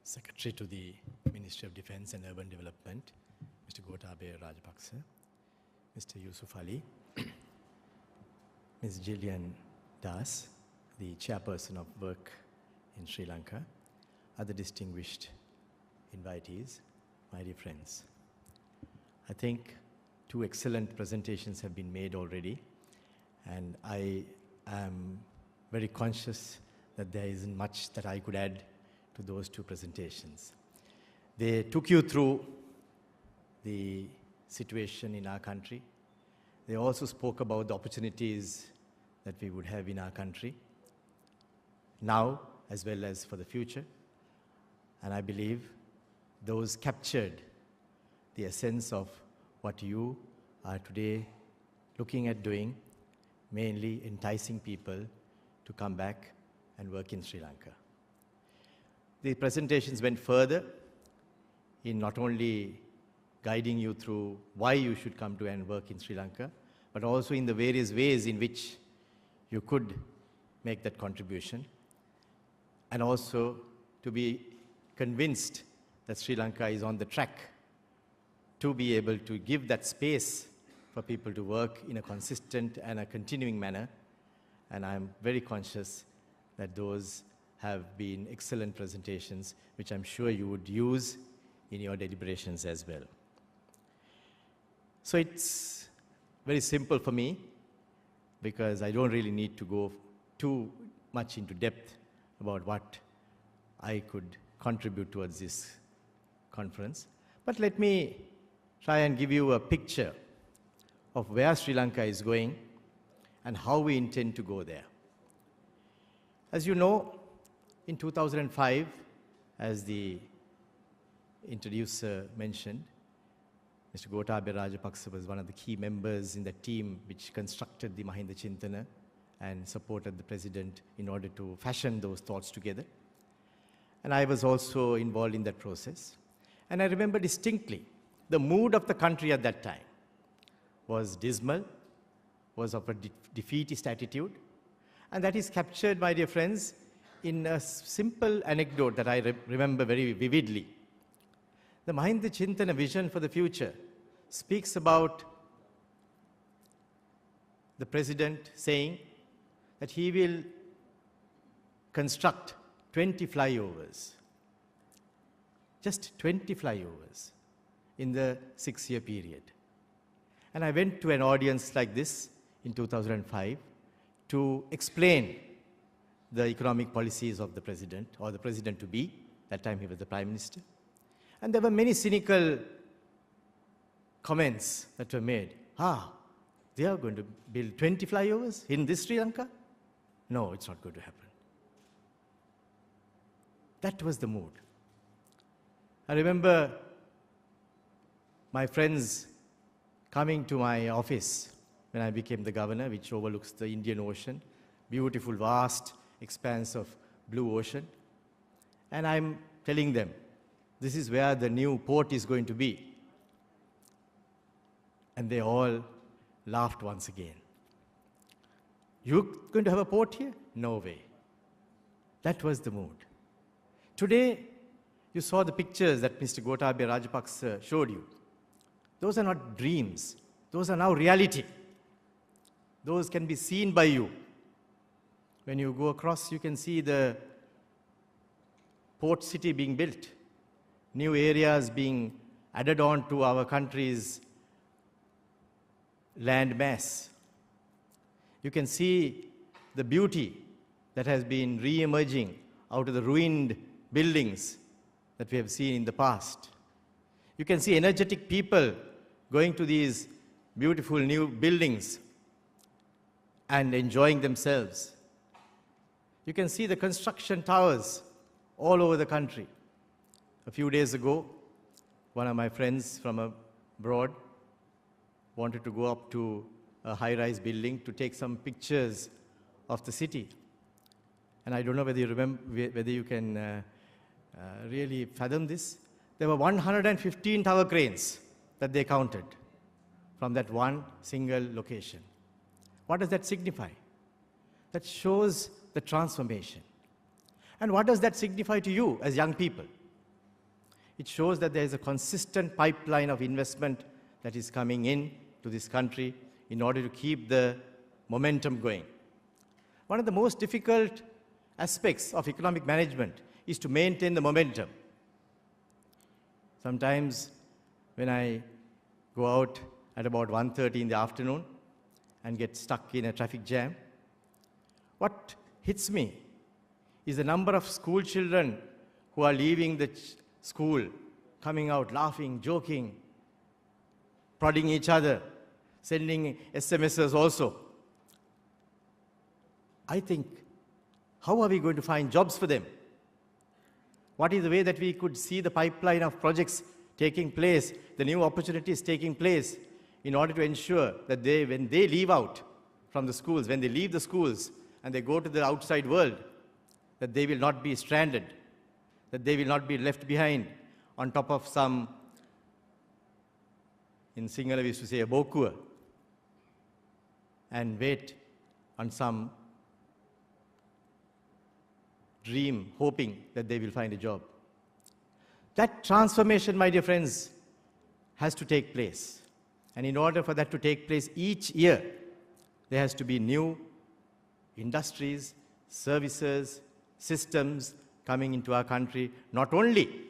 Secretary to the Ministry of Defence and Urban Development, Mr. Gotabaya Rajapaksa, Mr. Yusuf Ali, Ms. Gillian Das, the chairperson of work in Sri Lanka, other distinguished invitees, my dear friends. I think two excellent presentations have been made already, and I am very conscious that there isn't much that I could add to those two presentations. They took you through the situation in our country. They also spoke about the opportunities that we would have in our country, now as well as for the future. And I believe those captured the essence of what you are today looking at doing, mainly enticing people to come back and work in Sri Lanka. The presentations went further in not only guiding you through why you should come to and work in Sri Lanka, but also in the various ways in which you could make that contribution, and also to be convinced that Sri Lanka is on the track to be able to give that space for people to work in a consistent and a continuing manner. And I'm very conscious that those have been excellent presentations, which I'm sure you would use in your deliberations as well. So it's very simple for me, because I don't really need to go too much into depth about what I could contribute towards this conference. But let me try and give you a picture of where Sri Lanka is going and how we intend to go there. As you know, in 2005, as the introducer mentioned, Mr. Gotabaya Rajapaksa was one of the key members in the team which constructed the Mahinda Chintana and supported the president in order to fashion those thoughts together. And I was also involved in that process. And I remember distinctly the mood of the country at that time was dismal, was of a defeatist attitude. And that is captured, my dear friends, in a simple anecdote that I remember very vividly. The Mahinda Chintana vision for the future speaks about the president saying that he will construct 20 flyovers, just 20 flyovers in the 6-year period. And I went to an audience like this in 2005 to explain the economic policies of the president, or the president-to-be. That time he was the prime minister. And there were many cynical comments that were made. They are going to build 20 flyovers in this Sri Lanka? No, it's not going to happen. That was the mood. I remember my friends coming to my office when I became the governor, which overlooks the Indian Ocean, beautiful, vast expanse of blue ocean. And I'm telling them, this is where the new port is going to be. And they all laughed once again. You're going to have a port here? No way. That was the mood. Today, you saw the pictures that Mr. Gotabaya Rajapaksa showed you. Those are not dreams. Those are now reality. Those can be seen by you. When you go across, you can see the port city being built, new areas being added on to our country's land mass. You can see the beauty that has been re-emerging out of the ruined buildings that we have seen in the past. You can see energetic people going to these beautiful new buildings and enjoying themselves. You can see the construction towers all over the country. A few days ago, one of my friends from abroad wanted to go up to a high-rise building to take some pictures of the city. And I don't know whether you remember, whether you can really fathom this. There were 115 tower cranes that they counted from that one single location. What does that signify? That shows the transformation. And what does that signify to you as young people? It shows that there is a consistent pipeline of investment that is coming in to this country in order to keep the momentum going. One of the most difficult aspects of economic management is to maintain the momentum. Sometimes when I go out at about 1:30 in the afternoon and get stuck in a traffic jam, what hits me is the number of school children who are leaving the school, coming out laughing, joking, prodding each other, sending SMSs also. I think, how are we going to find jobs for them? What is the way that we could see the pipeline of projects taking place, the new opportunities taking place, in order to ensure that when they leave out from the schools, when they leave the schools and they go to the outside world, that they will not be stranded, that they will not be left behind on top of some, in Sinhala we used to say, a bokua, and wait on some dream, hoping that they will find a job. That transformation, my dear friends, has to take place. And in order for that to take place each year, there has to be new industries, services, systems coming into our country, not only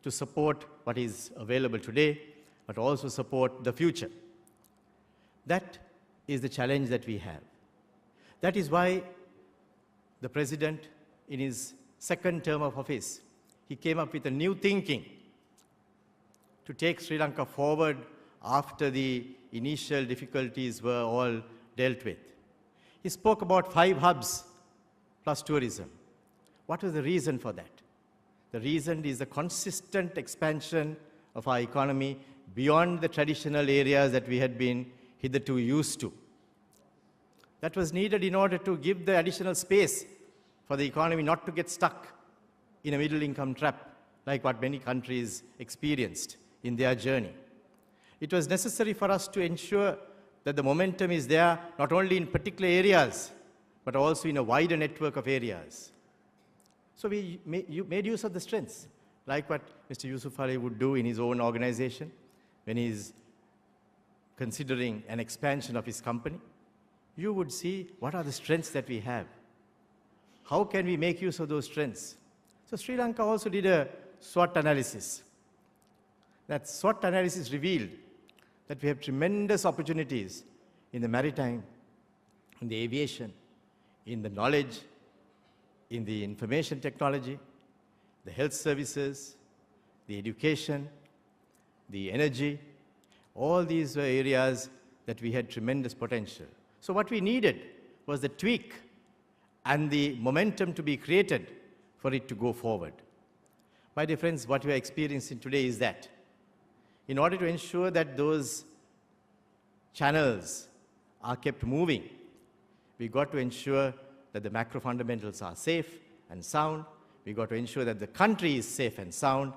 to support what is available today, but also support the future. That is the challenge that we have. That is why the President, in his second term of office, he came up with a new thinking to take Sri Lanka forward after the initial difficulties were all dealt with. He spoke about 5 hubs plus tourism. What was the reason for that? The reason is the consistent expansion of our economy beyond the traditional areas that we had been hitherto used to. That was needed in order to give the additional space for the economy not to get stuck in a middle-income trap, like what many countries experienced in their journey. It was necessary for us to ensure that the momentum is there, not only in particular areas, but also in a wider network of areas. So we made use of the strengths, like what Mr. Yusuf Ali would do in his own organization when he's considering an expansion of his company. You would see what are the strengths that we have. How can we make use of those strengths? So Sri Lanka also did a SWOT analysis. That SWOT analysis revealed that we have tremendous opportunities in the maritime, in the aviation, in the knowledge, in the information technology, the health services, the education, the energy. All these were areas that we had tremendous potential. So what we needed was the tweak and the momentum to be created for it to go forward. My dear friends, what we are experiencing today is that in order to ensure that those channels are kept moving, we've got to ensure that the macro fundamentals are safe and sound. We've got to ensure that the country is safe and sound.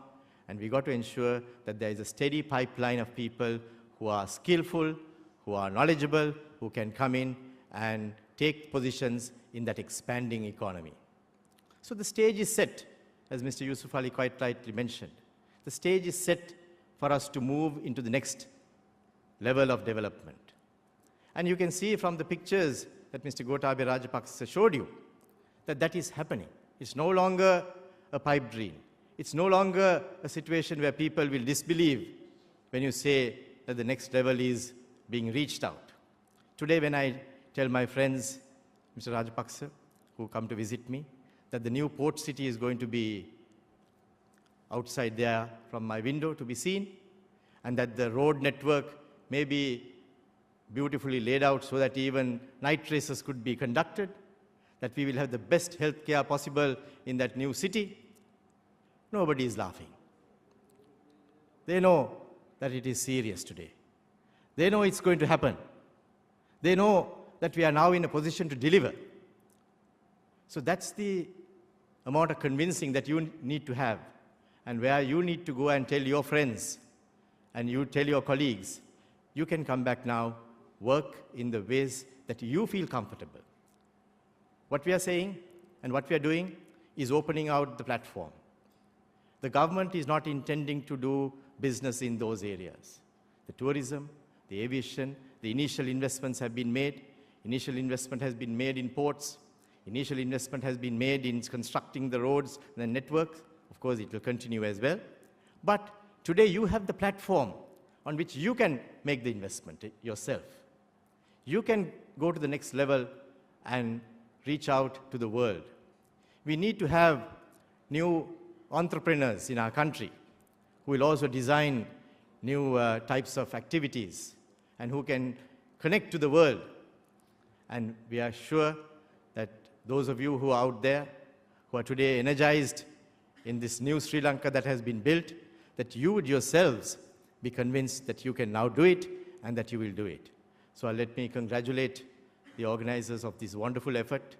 And we've got to ensure that there is a steady pipeline of people who are skillful, who are knowledgeable, who can come in and take positions in that expanding economy. So the stage is set, as Mr. Yusuf Ali quite rightly mentioned. The stage is set for us to move into the next level of development. And you can see from the pictures that Mr. Gotabaya Rajapaksa showed you that that is happening. It's no longer a pipe dream. It's no longer a situation where people will disbelieve when you say that the next level is being reached out. Today when I tell my friends, Mr. Rajapaksa, who come to visit me, that the new port city is going to be outside there from my window to be seen, and that the road network may be beautifully laid out so that even night races could be conducted, that we will have the best health care possible in that new city, nobody is laughing. They know that it is serious today. They know it's going to happen. They know that we are now in a position to deliver. So that's the amount of convincing that you need to have, and where you need to go and tell your friends and you tell your colleagues, you can come back now, work in the ways that you feel comfortable. What we are saying and what we are doing is opening out the platform. the government is not intending to do business in those areas. The tourism, the aviation, the initial investments have been made. Initial investment has been made in ports. Initial investment has been made in constructing the roads and the networks. Of course, it will continue as well. But today you have the platform on which you can make the investment yourself. You can go to the next level and reach out to the world. We need to have new entrepreneurs in our country who will also design new types of activities and who can connect to the world. And we are sure that those of you who are out there, who are today energized in this new Sri Lanka that has been built, that you would yourselves be convinced that you can now do it and that you will do it. So let me congratulate the organizers of this wonderful effort.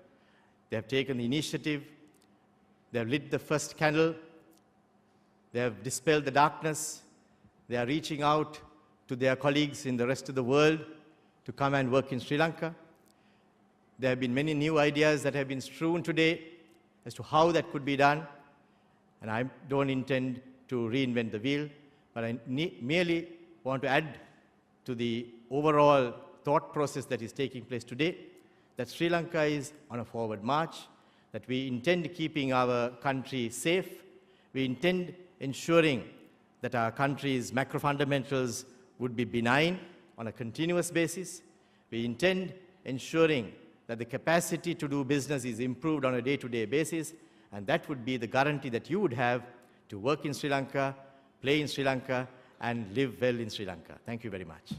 They have taken the initiative. They have lit the first candle. They have dispelled the darkness. They are reaching out to their colleagues in the rest of the world to come and work in Sri Lanka. There have been many new ideas that have been strewn today as to how that could be done. And I don't intend to reinvent the wheel, but I merely want to add to the overall thought process that is taking place today, that Sri Lanka is on a forward march, that we intend keeping our country safe, we intend ensuring that our country's macro fundamentals would be benign on a continuous basis, we intend ensuring that the capacity to do business is improved on a day-to-day basis, and that would be the guarantee that you would have to work in Sri Lanka, play in Sri Lanka, and live well in Sri Lanka. Thank you very much.